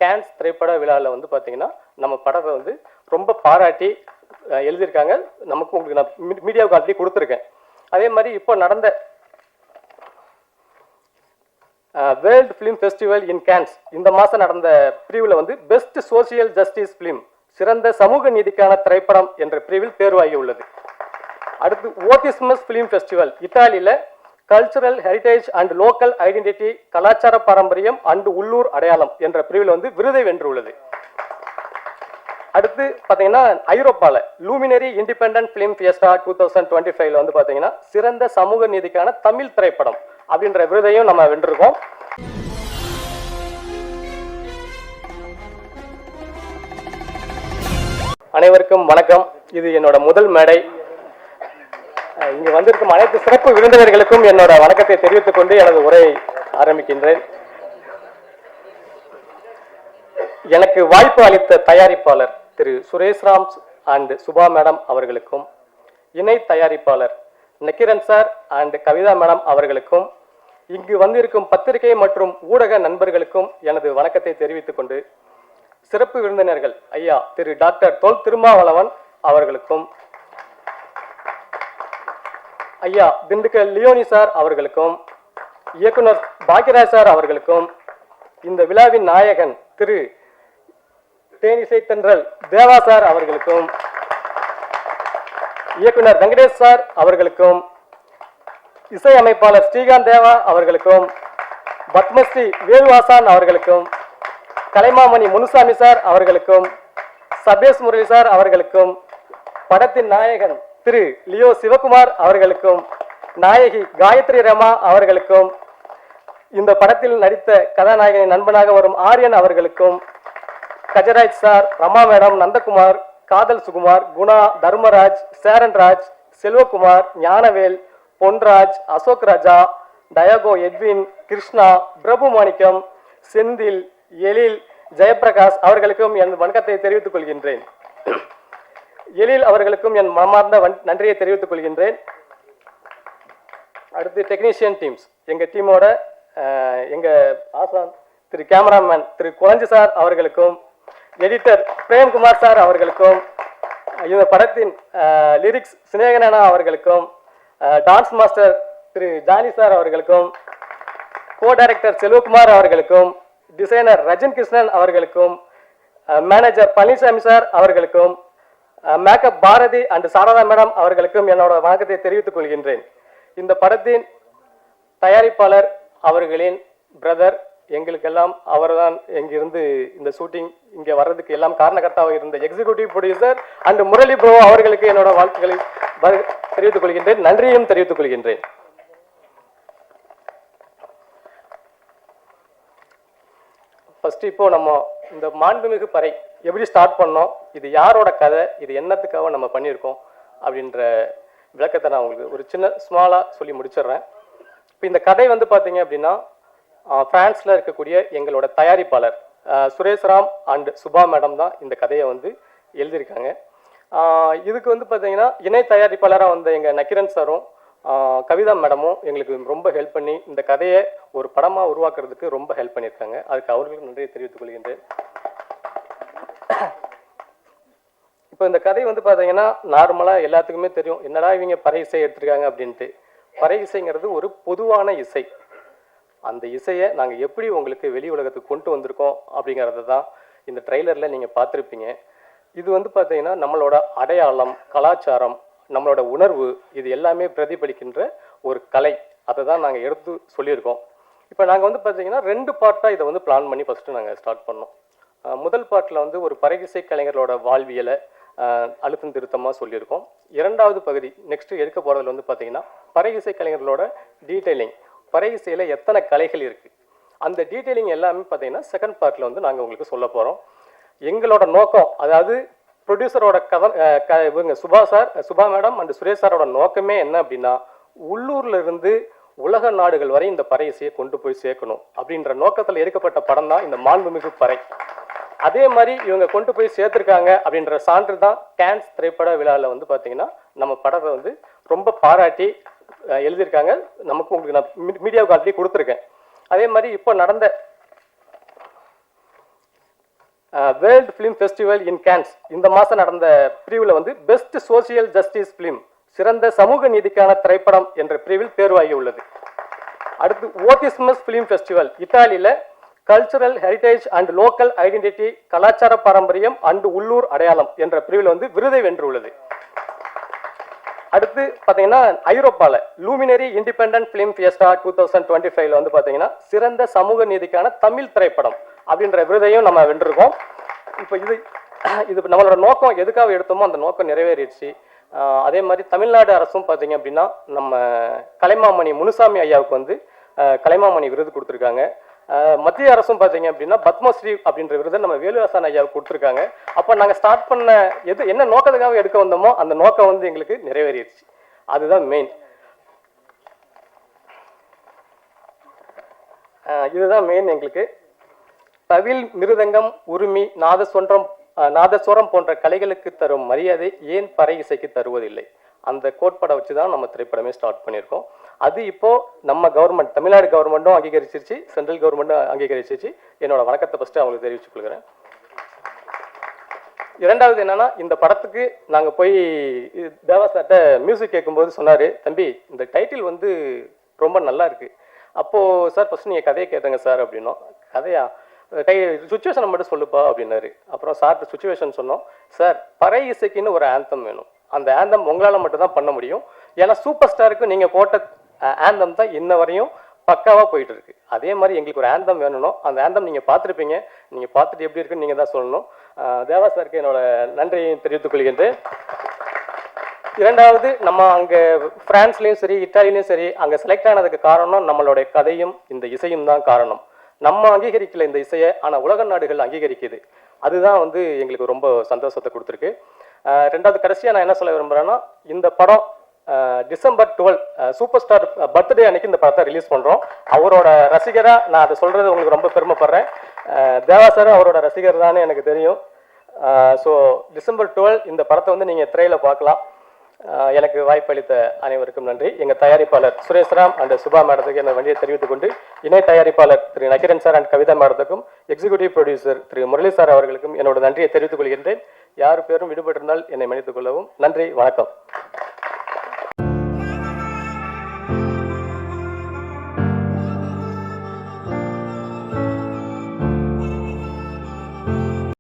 Cannes திரைப்பட விழாவில் வந்து பார்த்தீங்கன்னா நம்ம படத்தை வந்து ரொம்ப பாராட்டி எழுதியிருக்காங்க. நமக்கு உங்களுக்கு நான் மீடியாவுக்கு ஆல்ரெடி கொடுத்துருக்கேன். அதே மாதிரி இப்போ நடந்த world film festival in Cannes இந்த மாதம் நடந்த பிரிவில் வந்து பெஸ்ட் சோசியல் ஜஸ்டிஸ் ஃபிலிம் சிறந்த சமூக நீதிக்கான திரைப்படம் என்ற பிரிவில் தேர்வாகி உள்ளது. அடுத்து ஓட்டிஸ்மஸ் ஃபிலிம் ஃபெஸ்டிவல் இத்தாலியில் cultural heritage and local identity கலாச்சார பாரம்பரியம் அண்ட் உள்ளூர் அடையாளம் என்ற பிரிவில் வந்து விருதை வென்றுள்ளது. அடுத்து பார்த்தீங்கன்னா ஐரோப்பாவில் லூமினரி இண்டிபெண்டன்ட் ஃபிலிம் ஃபியஸ்டா 2025 வந்து பார்த்தீங்கன்னா சிறந்த சமூக நீதிக்கான தமிழ் திரைப்படம் அப்படின்ற விருதையும் நம்ம வென்றிருக்கோம். அனைவருக்கும் வணக்கம். இது என்னோட முதல் மேடை. இங்கு வந்திருக்கும் அனைத்து சிறப்பு விருந்தினர்களுக்கும் என்னோட வணக்கத்தை தெரிவித்துக் கொண்டு எனது உரையை ஆரம்பிக்கின்றேன். எனக்கு வாய்ப்பு அளித்த தயாரிப்பாளர் திரு சுரேஷ்ராம் அண்ட் சுபா மேடம் அவர்களுக்கும், இணை தயாரிப்பாளர் Nakkeeran sir and Kavitha madam அவர்களுக்கும், இங்கு வந்திருக்கும் பத்திரிகை மற்றும் ஊடக நண்பர்களுக்கும் எனது வணக்கத்தை தெரிவித்துக் கொண்டு, சிறப்பு விருந்தினர்கள் ஐயா திரு டாக்டர் தொல் திருமாவளவன் அவர்களுக்கும், ஐயா திண்டுக்கல் லியோனி சார் அவர்களுக்கும், இயக்குனர் பாக்யராஜ் சார் அவர்களுக்கும், இந்த விழாவின் நாயகன் திரு தேனிசை தென்றல் தேவா சார் அவர்களுக்கும், இயக்குனர் வெங்கடேஷ் சார் அவர்களுக்கும், இசை அமைப்பாளர் ஸ்ரீகாந்த் தேவா அவர்களுக்கும், பத்மஸ்ரீ வேலுவாசான் அவர்களுக்கும், கலைமாமணி முனுசாமி சார் அவர்களுக்கும், சபேஷ் முரளி சார் அவர்களுக்கும், படத்தின் நாயகன் திரு லியோ சிவகுமார் அவர்களுக்கும், நாயகி காயத்ரி ரமா அவர்களுக்கும், இந்த படத்தில் நடித்த கதாநாயகனின் நண்பனாக வரும் ஆரியன் அவர்களுக்கும், கஜராஜ் சார், ரமா மேடம், நந்தகுமார், காதல் சுகுமார், குணா, தர்மராஜ், சேரன்ராஜ், செல்வகுமார், ஞானவேல், பொன்ராஜ், அசோக் ராஜா, டயாகோ எட்வின், கிருஷ்ணா, பிரபு மாணிக்கம், செந்தில், எழில், ஜெயபிரகாஷ் அவர்களுக்கும் என் வணக்கத்தை தெரிவித்துக் கொள்கின்றேன். எழில் அவர்களுக்கும் என் மனமார்ந்த நன்றியை தெரிவித்துக் கொள்கின்றேன். அடுத்து டெக்னீஷியன் டீம்ஸ், எங்கள் டீமோட எங்கள் ஆசான் திரு கேமராமேன் திரு குழஞ்சி சார் அவர்களுக்கும், எடிட்டர் பிரேம்குமார் சார் அவர்களுக்கும், இந்த படத்தின் லிரிக்ஸ் சினேகனா அவர்களுக்கும், dance master Thiru Johnny sir அவர்களுக்கும், கோ டைரக்டர் செல்வகுமார் அவர்களுக்கும், டிசைனர் ரஜன் கிருஷ்ணன் அவர்களுக்கும், மேனேஜர் பழனிசாமி சார் அவர்களுக்கும், makeup Bharathi and Sharada madam அவர்களுக்கும் என்னோட வணக்கத்தை தெரிவித்துக் கொள்கின்றேன். இந்த படத்தின் தயாரிப்பாளர் அவர்களின் பிரதர், எங்களுக்கெல்லாம் அவர்தான் இங்கிருந்து இந்த ஷூட்டிங் இங்கே வர்றதுக்கு எல்லாம் காரணகர்த்தாவாக இருந்த executive producer and Murali bro அவர்களுக்கு என்னோட வாழ்த்துக்களை தெரிவித்துக் கொள்கின்றேன், நன்றியும் தெரிவித்துக் கொள்கின்றேன். ஃபர்ஸ்ட் இப்போ நம்ம இந்த மாண்புமிகு பறை எப்படி ஸ்டார்ட் பண்ணோம், இது யாரோட கதை, இது என்னத்துக்காக நம்ம பண்ணியிருக்கோம் அப்படின்ற விளக்கத்தை நான் உங்களுக்கு ஒரு சின்ன ஸ்மாலாக சொல்லி முடிச்சிடுறேன். இப்போ இந்த கதை வந்து பார்த்தீங்க அப்படின்னா பிரான்ஸில் இருக்கக்கூடிய எங்களோட தயாரிப்பாளர் சுரேஷ்ராம் அண்ட் சுபா மேடம் தான் இந்த கதையை வந்து எழுதியிருக்காங்க. இதுக்கு வந்து பார்த்தீங்கன்னா இணை தயாரிப்பாளராக வந்த எங்கள் நக்கீரன் சாரும் கவிதா மேடமும் எங்களுக்கு ரொம்ப ஹெல்ப் பண்ணி இந்த கதையை ஒரு படமாக உருவாக்குறதுக்கு ரொம்ப ஹெல்ப் பண்ணியிருக்காங்க. அதுக்கு அவர்களுக்கு நன்றியை தெரிவித்துக் கொள்கின்றேன். இப்போ இந்த கதை வந்து பார்த்தீங்கன்னா நார்மலாக எல்லாத்துக்குமே தெரியும், என்னடா இவங்க பறை இசை எடுத்திருக்காங்க அப்படின்ட்டு. பறை இசைங்கிறது ஒரு பொதுவான இசை. அந்த இசையை நாங்கள் எப்படி உங்களுக்கு வெளி உலகத்துக்கு கொண்டு வந்திருக்கோம் அப்படிங்கிறத தான் இந்த ட்ரெய்லரில் நீங்கள் பார்த்துருப்பீங்க. இது வந்து பார்த்தீங்கன்னா நம்மளோட அடையாளம், கலாச்சாரம், நம்மளோட உணர்வு, இது எல்லாமே பிரதிபலிக்கின்ற ஒரு கலை. அதை தான் நாங்கள் எடுத்து சொல்லியிருக்கோம். இப்போ நாங்கள் வந்து பார்த்தீங்கன்னா 2 பார்ட்டாக இதை வந்து பிளான் பண்ணி ஃபஸ்ட்டு நாங்கள் ஸ்டார்ட் பண்ணோம். முதல் பார்ட்டில் வந்து ஒரு பறையிசை கலைஞர்களோட வாழ்வியலை அழுத்தம் திருத்தமாக சொல்லியிருக்கோம். 2வது பகுதி நெக்ஸ்ட்டு எடுக்க போகிறதுல வந்து பார்த்தீங்கன்னா பறையிசை கலைஞர்களோட டீட்டெயிலிங், பறை இசையில் எத்தனை கலைகள் இருக்குது, அந்த டீட்டெயிலிங் எல்லாமே பார்த்தீங்கன்னா செகண்ட் பார்ட்டில் வந்து நாங்கள் உங்களுக்கு சொல்ல போகிறோம். எங்களோட நோக்கம், அதாவது ப்ரொடியூசரோட இவங்க சுபா மேடம் அண்ட் சுரேஷ் சாரோட நோக்கமே என்ன அப்படின்னா, உள்ளூர்ல இருந்து உலக நாடுகள் வரை இந்த பறை இசையை கொண்டு போய் சேர்க்கணும் அப்படின்ற நோக்கத்தில் எடுக்கப்பட்ட படம் தான் இந்த மாண்புமிகு பறை. அதே மாதிரி இவங்க கொண்டு போய் சேர்த்துருக்காங்க அப்படின்ற சான்று தான் கேன்ஸ் திரைப்பட விழாவில் வந்து பார்த்தீங்கன்னா நம்ம படத்தை வந்து ரொம்ப பாராட்டி எழுதியிருக்காங்க. நமக்கு உங்களுக்கு நான் மீடியாவுக்கு ஆல்ரெடி கொடுத்துருக்கேன். அதே மாதிரி இப்போ நடந்த world film festival in Cannes இந்த மாதம் நடந்த பிரிவில் வந்து பெஸ்ட் சோசியல் ஜஸ்டிஸ் ஃபிலிம் சிறந்த சமூக நீதிக்கான திரைப்படம் என்ற பிரிவில் தேர்வாகி உள்ளது. அடுத்து ஓட்டிஸ்மஸ் ஃபிலிம் ஃபெஸ்டிவல் இத்தாலியில் cultural heritage and local identity கலாச்சார பாரம்பரியம் அண்ட் உள்ளூர் அடையாளம் என்ற பிரிவில் வந்து விருதை வென்றுள்ளது. அடுத்து பார்த்தீங்கன்னா ஐரோப்பாவில் லூமினரி இண்டிபெண்டன்ட் ஃபிலிம் ஃபியஸ்டா 2025 வந்து பார்த்தீங்கன்னா சிறந்த சமூக நீதிக்கான தமிழ் திரைப்படம் அப்படின்ற விருதையும் நம்ம வென்றிருக்கோம். இப்போ இது நம்மளோட நோக்கம் எதுக்காக எடுத்தோமோ அந்த நோக்கம் நிறைவேறிடுச்சு. அதே மாதிரி தமிழ்நாடு அரசும் பார்த்தீங்க அப்படின்னா நம்ம கலைமாமணி முனுசாமி ஐயாவுக்கு வந்து கலைமாமணி விருது கொடுத்துருக்காங்க. மத்திய அரசும் பார்த்தீங்க அப்படின்னா பத்மஸ்ரீ அப்படின்ற விருதை நம்ம வேலுவாசன் ஐயாவுக்கு கொடுத்துருக்காங்க. அப்போ நாங்கள் ஸ்டார்ட் பண்ண என்ன நோக்கத்துக்காக எடுக்க வந்தோமோ அந்த நோக்கம் வந்து எங்களுக்கு நிறைவேறிடுச்சு. அதுதான் மெயின். இதுதான் மெயின் எங்களுக்கு. தவில், மிருதங்கம், உருமி, நாதஸ்வரம் போன்ற கலைகளுக்கு தரும் மரியாதை ஏன் பறை இசைக்கு தருவதில்லை? அந்த கோட்பாடை வச்சு தான் நம்ம திரைப்படமே ஸ்டார்ட் பண்ணியிருக்கோம். அது இப்போ நம்ம கவர்மெண்ட் தமிழ்நாடு கவர்மெண்ட்டும் அங்கீகரிச்சிருச்சு, சென்ட்ரல் கவர்மெண்ட்டும் அங்கீகரிச்சிருச்சு. என்னோட வணக்கத்தை ஃபஸ்ட்டு அவங்களுக்கு தெரிவிச்சுக் கொள்கிறேன். இரண்டாவது என்னன்னா, இந்த படத்துக்கு நாங்கள் போய் தேவா சார்ட்ட மியூசிக் கேட்கும்போது சொன்னார், தம்பி இந்த டைட்டில் வந்து ரொம்ப நல்லா இருக்கு. அப்போது சார் ஃபஸ்ட் நீங்கள் கதையை கேட்டுங்க சார் அப்படின்னோம். கதையா? சுச்சுவேஷனை மட்டும் சொல்லுப்பா அப்படின்னாரு. அப்புறம் சார்ட்டு சுச்சுவேஷன் சொன்னோம். சார் பறை இசைக்குன்னு ஒரு ஆந்தம் வேணும். அந்த ஆந்தம் உங்களால் மட்டும் தான் பண்ண முடியும். ஏன்னா சூப்பர் ஸ்டாருக்கு நீங்கள் போட்ட ஆந்தம் தான் இன்ன வரையும் பக்காவாக போயிட்டு இருக்கு. அதே மாதிரி எங்களுக்கு ஒரு ஆந்தம் வேணும். அந்த ஆந்தம் நீங்கள் பார்த்துருப்பீங்க. நீங்கள் பார்த்துட்டு எப்படி இருக்குன்னு நீங்கள் தான் சொல்லணும். தேவா சாருக்கு என்னோட நன்றியை தெரிவித்துக் கொள்கின்றேன். இரண்டாவது, நம்ம அங்கே பிரான்ஸ்லேயும் சரி இத்தாலியிலையும் சரி அங்கே செலக்ட் ஆனதுக்கு காரணம் நம்மளுடைய கதையும் இந்த இசையும் தான் காரணம். நம்ம அங்கீகரிக்கல இந்த இசையை, ஆனால் உலக நாடுகள் அங்கீகரிக்குது. அதுதான் வந்து எங்களுக்கு ரொம்ப சந்தோஷத்தை கொடுத்துருக்கு. ரெண்டாவது, கடைசியாக நான் என்ன சொல்ல விரும்புகிறேன்னா, இந்த படம் டிசம்பர் 12 சூப்பர் ஸ்டார் பர்த்டே அன்னைக்கு இந்த படத்தை ரிலீஸ் பண்ணுறோம். அவரோட ரசிகராக நான் அதை சொல்கிறது உங்களுக்கு ரொம்ப பெருமைப்படுறேன். தேவா சார் அவரோட ரசிகர் தானே எனக்கு தெரியும். ஸோ டிசம்பர் 12 இந்த படத்தை வந்து நீங்கள் திரையில் பார்க்கலாம். எனக்கு வாய்ப்பளித்த அனைவருக்கும் நன்றி. எங்கள் தயாரிப்பாளர் சுரேஷ்ராம் அண்ட் சுபா மேடத்துக்கு என்னோட வண்டியை தெரிவித்துக் கொண்டு, இணை தயாரிப்பாளர் திரு நக்கிரன் சார் அண்ட் கவிதா மேடத்துக்கும், எக்ஸிக்யூட்டிவ் ப்ரொடியூசர் திரு முரளி சார் அவர்களுக்கும் என்னோட நன்றியை தெரிவித்துக் கொள்கின்றேன். யார் பேரும் விடுபட்டிருந்தால் என்னை மன்னித்துக் கொள்ளவும். நன்றி, வணக்கம்.